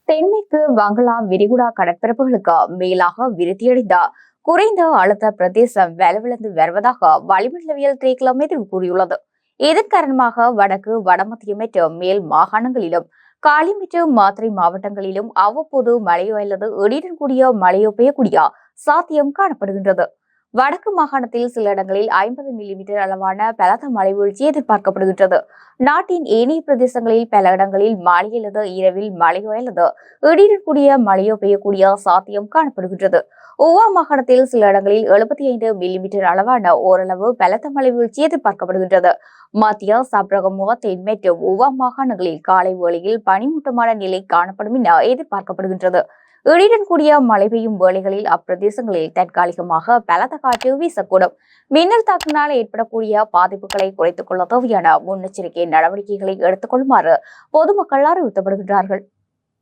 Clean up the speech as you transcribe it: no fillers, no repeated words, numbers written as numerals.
தென்மேற்கு வங்களா விரிகுடா கடற்பரப்புகளுக்கு மேலாக விருத்தியடைந்த குறைந்த அழுத்த பிரதேசம் வலுவிழந்து வருவதாக வளிமண்டலவியல் திணைக்களம் எதிர்வு கூறியுள்ளது. இதன் காரணமாக வடக்கு வடமத்திய மற்றும் மேல் மாகாணங்களிலும் காலி மற்றும் மாத்திரை மாவட்டங்களிலும் அவ்வப்போது மழையோ அல்லது இடியுடன் கூடிய மழையோ பெய்யக்கூடிய சாத்தியம் காணப்படுகின்றது. வடக்கு மாகாணத்தில் சில இடங்களில் 50 மில்லிமீட்டர் அளவான பலத்த மழை வீழ்ச்சி எதிர்பார்க்கப்படுகின்றது. நாட்டின் ஏனைய பிரதேசங்களில் பல இடங்களில் மாலை அல்லது இரவில் மழையோ அல்லது இடியுடன் கூடிய மழையோ பெய்யக்கூடிய சாத்தியம் காணப்படுகின்றது. ஊவா மாகாணத்தில் சில இடங்களில் 75 மில்லிமீட்டர் அளவான ஓரளவு பலத்த மழை வீழ்ச்சி எதிர்பார்க்கப்படுகின்றது. மத்திய சப்ரகமுவா தென் மற்றும் ஊவா மாகாணங்களில் காலை வேளையில் பனிமூட்டமான நிலை காணப்படும் என எதிர்பார்க்கப்படுகின்றது. இடியுடன் கூடிய மழை பெய்யும் வேளைகளில் அப்பிரதேசங்களில் தற்காலிகமாக பலத்த காற்று வீசக்கூடும். மின்னல் தாக்கினால் ஏற்படக்கூடிய பாதிப்புகளை குறைத்துக் கொள்ள தேவையான முன்னெச்சரிக்கை நடவடிக்கைகளை எடுத்துக் கொள்ளுமாறு பொதுமக்கள் அறிவுறுத்தப்படுகின்றார்கள்.